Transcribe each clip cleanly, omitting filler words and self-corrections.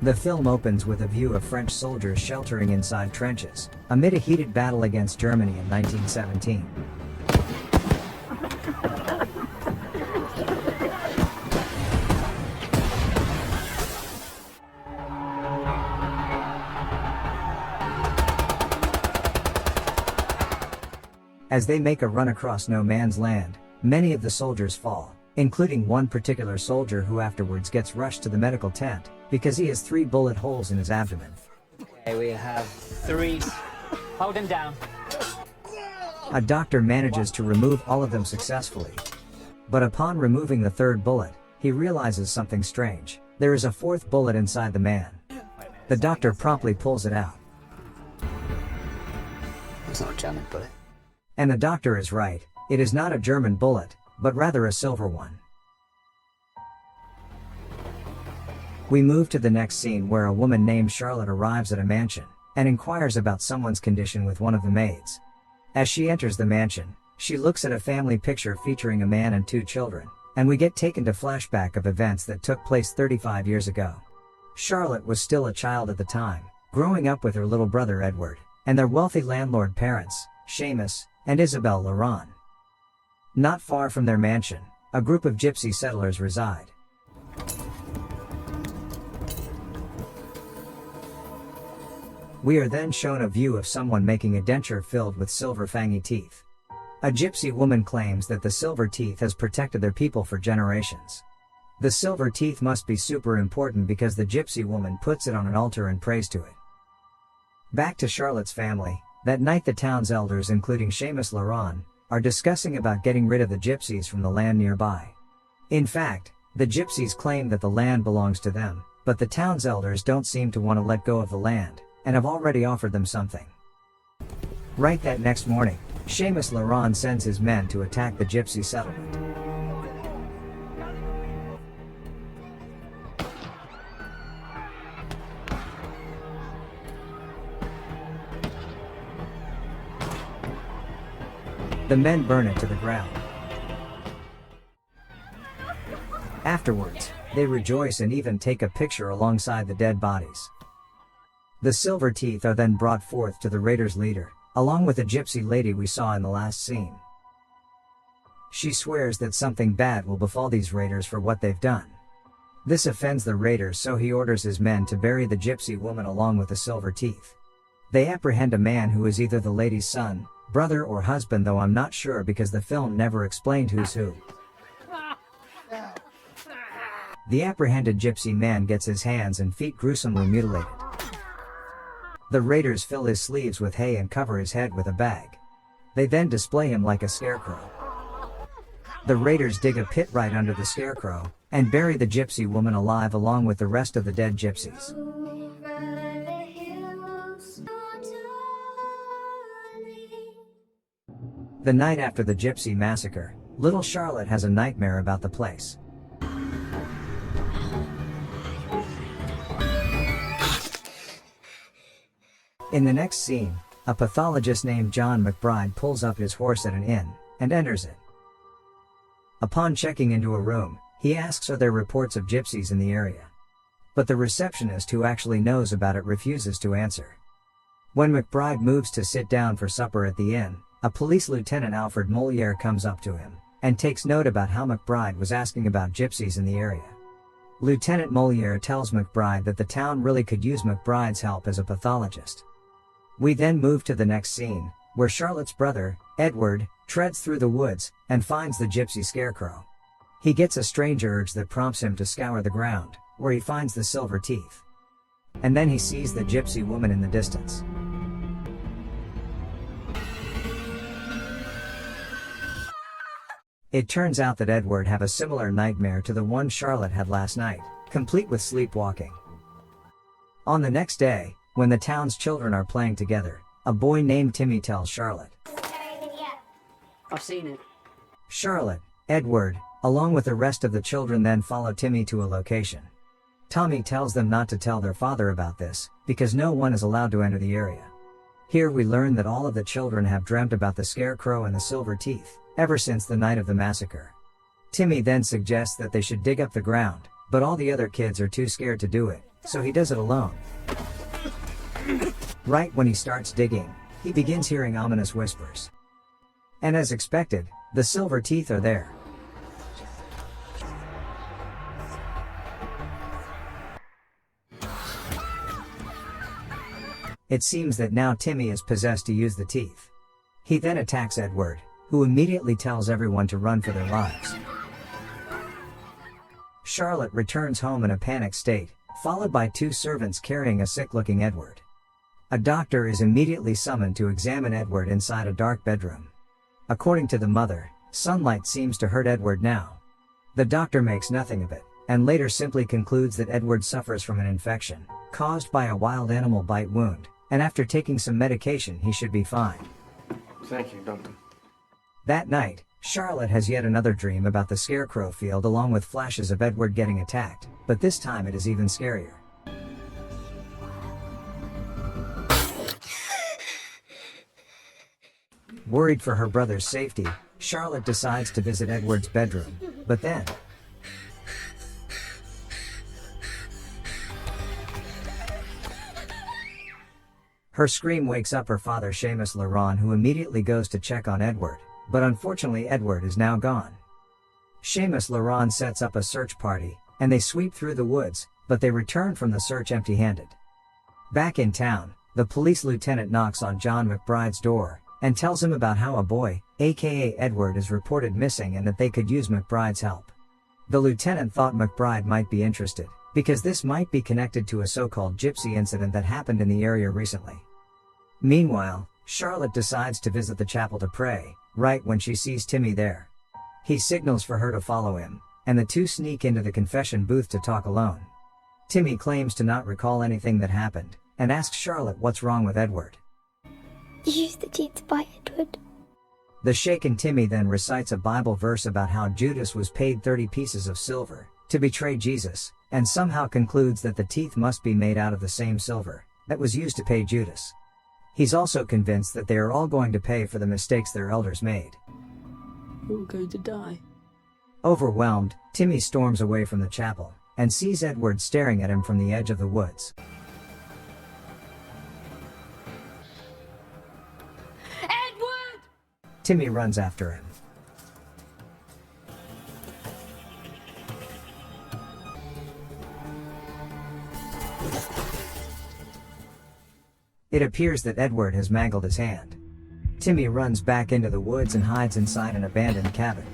The film opens with a view of French soldiers sheltering inside trenches, amid a heated battle against Germany in 1917. As they make a run across no man's land, many of the soldiers fall, including one particular soldier who afterwards gets rushed to the medical tent, because he has 3 bullet holes in his abdomen. Okay, we have 3. Hold him down. A doctor manages to remove all of them successfully. But upon removing the 3rd bullet, he realizes something strange. There is a 4th bullet inside the man. The doctor promptly pulls it out. It's not a German bullet. And the doctor is right, it is not a German bullet, but rather a silver one. We move to the next scene where a woman named Charlotte arrives at a mansion, and inquires about someone's condition with one of the maids. As she enters the mansion, she looks at a family picture featuring a man and 2 children, and we get taken to flashback of events that took place 35 years ago. Charlotte was still a child at the time, growing up with her little brother Edward, and their wealthy landlord parents, Seamus and Isabel Laurent. Not far from their mansion, a group of gypsy settlers reside. We are then shown a view of someone making a denture filled with silver fangy teeth. A gypsy woman claims that the silver teeth has protected their people for generations. The silver teeth must be super important because the gypsy woman puts it on an altar and prays to it. Back to Charlotte's family, that night the town's elders, including Seamus Laurent, are discussing about getting rid of the gypsies from the land nearby. In fact, the gypsies claim that the land belongs to them, but the town's elders don't seem to want to let go of the land, and have already offered them something. Right that next morning, Seamus Laurent sends his men to attack the gypsy settlement. The men burn it to the ground. Afterwards, they rejoice and even take a picture alongside the dead bodies. The silver teeth are then brought forth to the raiders' leader, along with the gypsy lady we saw in the last scene. She swears that something bad will befall these raiders for what they've done. This offends the raiders, so he orders his men to bury the gypsy woman along with the silver teeth. They apprehend a man who is either the lady's son, brother or husband, though I'm not sure because the film never explained who's who. The apprehended gypsy man gets his hands and feet gruesomely mutilated. The raiders fill his sleeves with hay and cover his head with a bag. They then display him like a scarecrow. The raiders dig a pit right under the scarecrow, and bury the gypsy woman alive along with the rest of the dead gypsies. The night after the gypsy massacre, little Charlotte has a nightmare about the place. In the next scene, a pathologist named John McBride pulls up his horse at an inn, and enters it. Upon checking into a room, he asks are there reports of gypsies in the area. But the receptionist who actually knows about it refuses to answer. When McBride moves to sit down for supper at the inn, a police lieutenant Alfred Moliere comes up to him, and takes note about how McBride was asking about gypsies in the area. Lieutenant Moliere tells McBride that the town really could use McBride's help as a pathologist. We then move to the next scene, where Charlotte's brother, Edward, treads through the woods, and finds the gypsy scarecrow. He gets a strange urge that prompts him to scour the ground, where he finds the silver teeth. And then he sees the gypsy woman in the distance. It turns out that Edward had a similar nightmare to the one Charlotte had last night, complete with sleepwalking. On the next day, when the town's children are playing together, a boy named Timmy tells Charlotte. I've seen it. Charlotte, Edward, along with the rest of the children then follow Timmy to a location. Tommy tells them not to tell their father about this, because no one is allowed to enter the area. Here we learn that all of the children have dreamt about the scarecrow and the silver teeth, ever since the night of the massacre. Timmy then suggests that they should dig up the ground, but all the other kids are too scared to do it, so he does it alone. Right when he starts digging, he begins hearing ominous whispers. And as expected, the silver teeth are there. It seems that now Timmy is possessed to use the teeth. He then attacks Edward, who immediately tells everyone to run for their lives. Charlotte returns home in a panicked state, followed by two servants carrying a sick-looking Edward. A doctor is immediately summoned to examine Edward inside a dark bedroom. According to the mother, sunlight seems to hurt Edward now. The doctor makes nothing of it, and later simply concludes that Edward suffers from an infection, caused by a wild animal bite wound, and after taking some medication he should be fine. Thank you, doctor. That night, Charlotte has yet another dream about the scarecrow field along with flashes of Edward getting attacked, but this time it is even scarier. Worried for her brother's safety, Charlotte decides to visit Edward's bedroom, but then her scream wakes up her father Seamus Laurent, who immediately goes to check on Edward, but unfortunately Edward is now gone. Seamus Laurent sets up a search party, and they sweep through the woods, but they return from the search empty-handed. Back in town, the police lieutenant knocks on John McBride's door, and tells him about how a boy, aka Edward, is reported missing and that they could use McBride's help. The lieutenant thought McBride might be interested, because this might be connected to a so-called Gypsy incident that happened in the area recently. Meanwhile, Charlotte decides to visit the chapel to pray, right when she sees Timmy there. He signals for her to follow him, and the two sneak into the confession booth to talk alone. Timmy claims to not recall anything that happened, and asks Charlotte what's wrong with Edward. Use the teeth to buy Edward. The shaken Timmy then recites a Bible verse about how Judas was paid 30 pieces of silver to betray Jesus, and somehow concludes that the teeth must be made out of the same silver that was used to pay Judas. He's also convinced that they are all going to pay for the mistakes their elders made. We're all going to die. Overwhelmed, Timmy storms away from the chapel, and sees Edward staring at him from the edge of the woods. Edward! Timmy runs after him. It appears that Edward has mangled his hand. Timmy runs back into the woods and hides inside an abandoned cabin.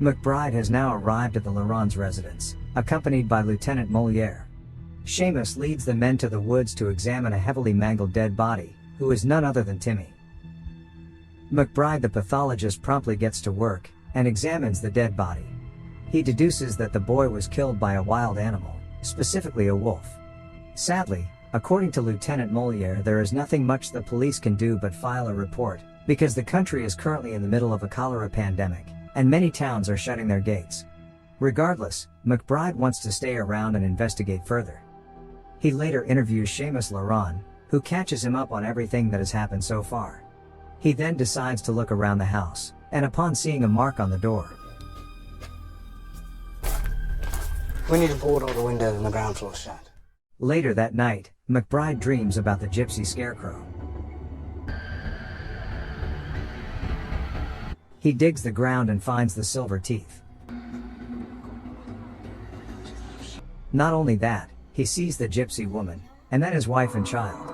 McBride has now arrived at the Laurent's residence, accompanied by Lieutenant Moliere. Seamus leads the men to the woods to examine a heavily mangled dead body, who is none other than Timmy. McBride the pathologist promptly gets to work, and examines the dead body. He deduces that the boy was killed by a wild animal, specifically a wolf. Sadly, according to Lieutenant Moliere, there is nothing much the police can do but file a report, because the country is currently in the middle of a cholera pandemic, and many towns are shutting their gates. Regardless, McBride wants to stay around and investigate further. He later interviews Seamus Laurent, who catches him up on everything that has happened so far. He then decides to look around the house, and upon seeing a mark on the door, We need to board all the windows on the ground floor shut. Later that night, McBride dreams about the Gypsy scarecrow. He digs the ground and finds the silver teeth. Not only that, he sees the Gypsy woman, and then his wife and child.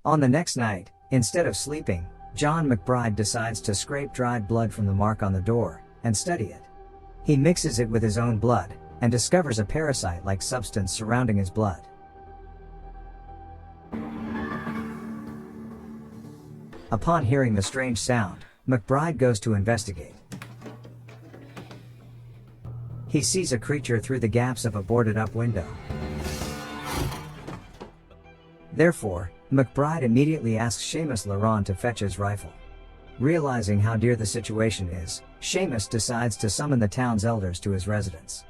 On the next night, instead of sleeping, John McBride decides to scrape dried blood from the mark on the door, and study it. He mixes it with his own blood, and discovers a parasite-like substance surrounding his blood. Upon hearing the strange sound, McBride goes to investigate. He sees a creature through the gaps of a boarded-up window. Therefore, McBride immediately asks Seamus Laurent to fetch his rifle. Realizing how dear the situation is, Seamus decides to summon the town's elders to his residence.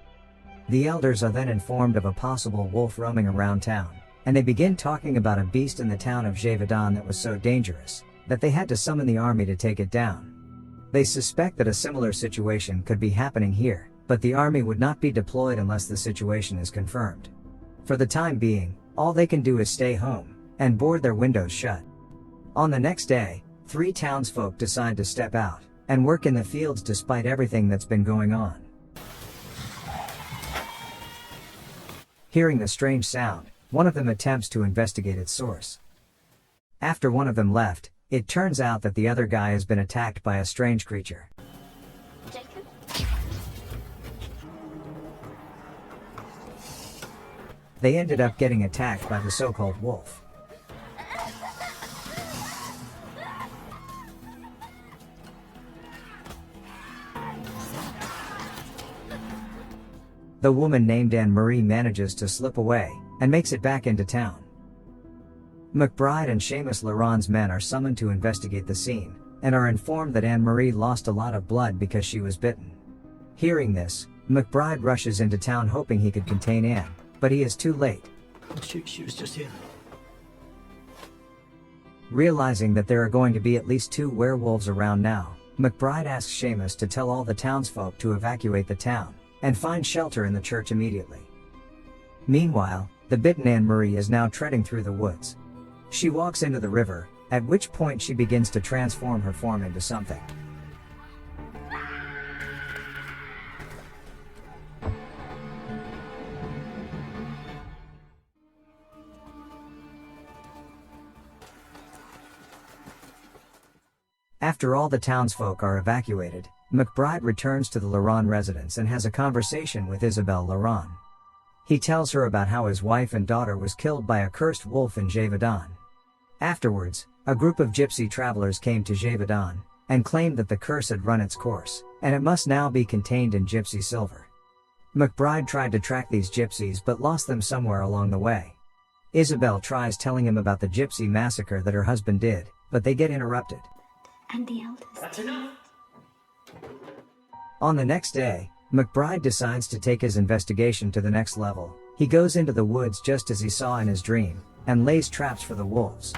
The elders are then informed of a possible wolf roaming around town, and they begin talking about a beast in the town of Gévaudan that was so dangerous that they had to summon the army to take it down. They suspect that a similar situation could be happening here, but the army would not be deployed unless the situation is confirmed. For the time being, all they can do is stay home and board their windows shut. On the next day, 3 townsfolk decide to step out and work in the fields despite everything that's been going on. Hearing the strange sound, one of them attempts to investigate its source. After one of them left, it turns out that the other guy has been attacked by a strange creature. Jacob? They ended up getting attacked by the so-called wolf. The woman named Anne-Marie manages to slip away and makes it back into town. McBride and Seamus Laurent's men are summoned to investigate the scene and are informed that Anne-Marie lost a lot of blood because she was bitten. Hearing this, McBride rushes into town hoping he could contain Anne, but he is too late. She was just here. Realizing that there are going to be at least 2 werewolves around now, McBride asks Seamus to tell all the townsfolk to evacuate the town and find shelter in the church immediately. Meanwhile, the bitten Anne-Marie is now treading through the woods. She walks into the river, at which point she begins to transform her form into something. After all the townsfolk are evacuated, McBride returns to the Laurent residence and has a conversation with Isabelle Laurent. He tells her about how his wife and daughter was killed by a cursed wolf in Gévaudan. Afterwards, a group of gypsy travelers came to Gévaudan and claimed that the curse had run its course, and it must now be contained in gypsy silver. McBride tried to track these gypsies but lost them somewhere along the way. Isabelle tries telling him about the gypsy massacre that her husband did, but they get interrupted. And the elders. That's enough. On the next day, McBride decides to take his investigation to the next level. He goes into the woods just as he saw in his dream, and lays traps for the wolves.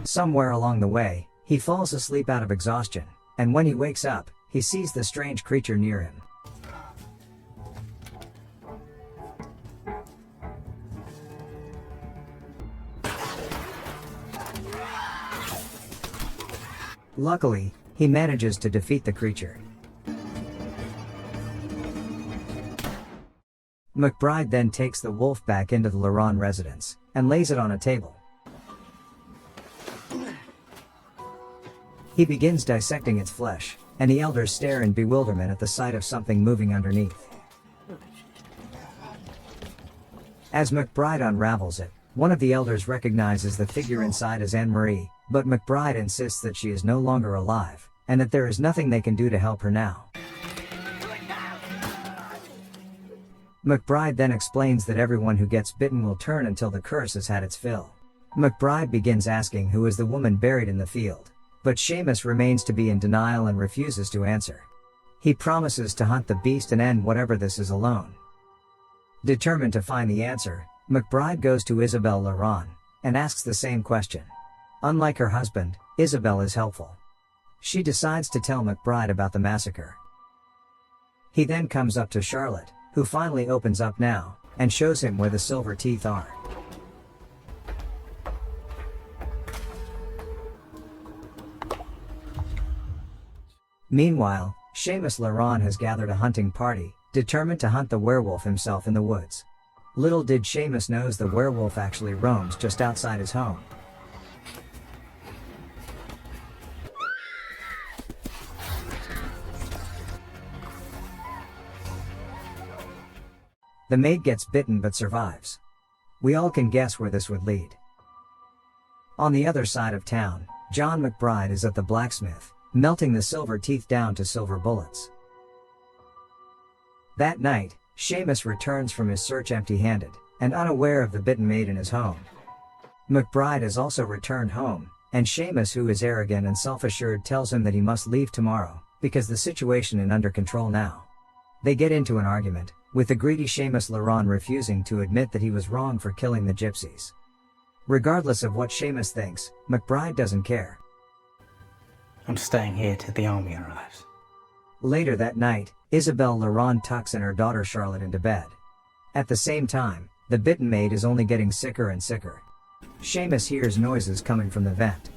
Somewhere along the way, he falls asleep out of exhaustion, and when he wakes up, he sees the strange creature near him. Luckily, he manages to defeat the creature. McBride then takes the wolf back into the Laurent residence and lays it on a table. He begins dissecting its flesh, and the elders stare in bewilderment at the sight of something moving underneath. As McBride unravels it, one of the elders recognizes the figure inside as Anne-Marie, but McBride insists that she is no longer alive, and that there is nothing they can do to help her now. McBride then explains that everyone who gets bitten will turn until the curse has had its fill. McBride begins asking who is the woman buried in the field, but Seamus remains to be in denial and refuses to answer. He promises to hunt the beast and end whatever this is alone. Determined to find the answer, McBride goes to Isabelle Laurent and asks the same question. Unlike her husband, Isabelle is helpful. She decides to tell McBride about the massacre. He then comes up to Charlotte, who finally opens up now, and shows him where the silver teeth are. Meanwhile, Seamus Laurent has gathered a hunting party, determined to hunt the werewolf himself in the woods. Little did Seamus knows the werewolf actually roams just outside his home. The maid gets bitten but survives. We all can guess where this would lead. On the other side of town, John McBride is at the blacksmith, melting the silver teeth down to silver bullets. That night, Seamus returns from his search empty-handed, and unaware of the bitten maid in his home. McBride has also returned home, and Seamus, who is arrogant and self-assured, tells him that he must leave tomorrow, because the situation is under control now. They get into an argument, with the greedy Seamus Laurent refusing to admit that he was wrong for killing the gypsies. Regardless of what Seamus thinks, McBride doesn't care. I'm staying here till the army arrives. Later that night, Isabelle Laurent tucks in her daughter Charlotte into bed. At the same time, the bitten maid is only getting sicker and sicker. Seamus hears noises coming from the vent.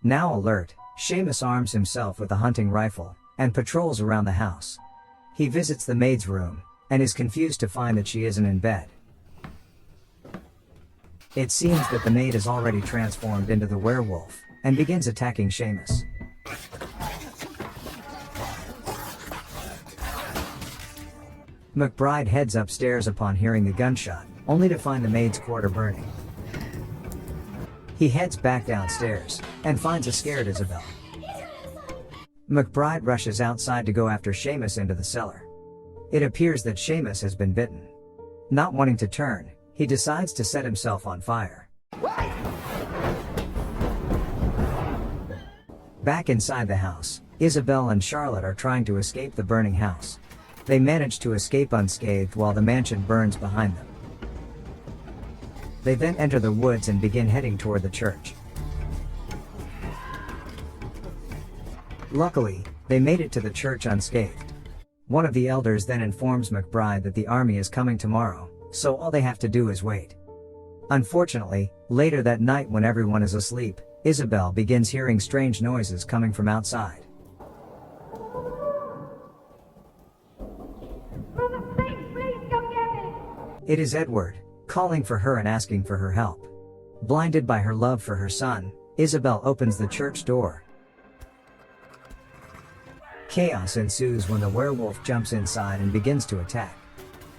Now alert, Seamus arms himself with a hunting rifle, and patrols around the house. He visits the maid's room, and is confused to find that she isn't in bed. It seems that the maid is already transformed into the werewolf, and begins attacking Seamus. McBride heads upstairs upon hearing the gunshot, only to find the maid's quarter burning. He heads back downstairs, and finds a scared Isabelle. McBride rushes outside to go after Seamus into the cellar. It appears that Seamus has been bitten. Not wanting to turn, he decides to set himself on fire. Back inside the house, Isabelle and Charlotte are trying to escape the burning house. They manage to escape unscathed while the mansion burns behind them. They then enter the woods and begin heading toward the church. Luckily, they made it to the church unscathed. One of the elders then informs McBride that the army is coming tomorrow, so all they have to do is wait. Unfortunately, later that night when everyone is asleep, Isabelle begins hearing strange noises coming from outside. It is Edward, calling for her and asking for her help. Blinded by her love for her son, Isabelle opens the church door. Chaos ensues when the werewolf jumps inside and begins to attack.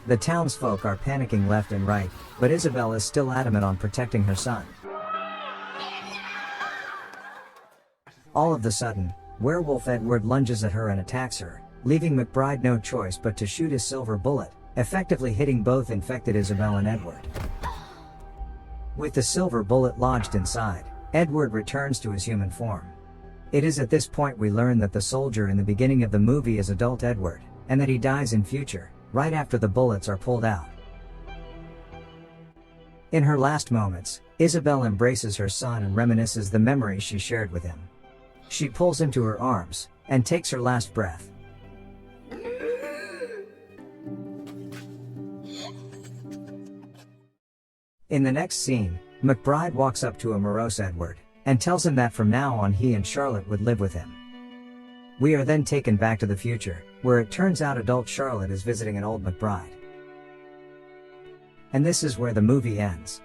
The townsfolk are panicking left and right, but Isabelle is still adamant on protecting her son. All of a sudden, werewolf Edward lunges at her and attacks her, leaving McBride no choice but to shoot his silver bullet, effectively hitting both infected Isabelle and Edward. With the silver bullet lodged inside, Edward returns to his human form. It is at this point we learn that the soldier in the beginning of the movie is adult Edward, and that he dies in future, right after the bullets are pulled out. In her last moments, Isabelle embraces her son and reminisces the memories she shared with him. She pulls him to her arms, and takes her last breath. In the next scene, McBride walks up to a morose Edward, and tells him that from now on he and Charlotte would live with him. We are then taken back to the future, where it turns out adult Charlotte is visiting an old McBride. And this is where the movie ends.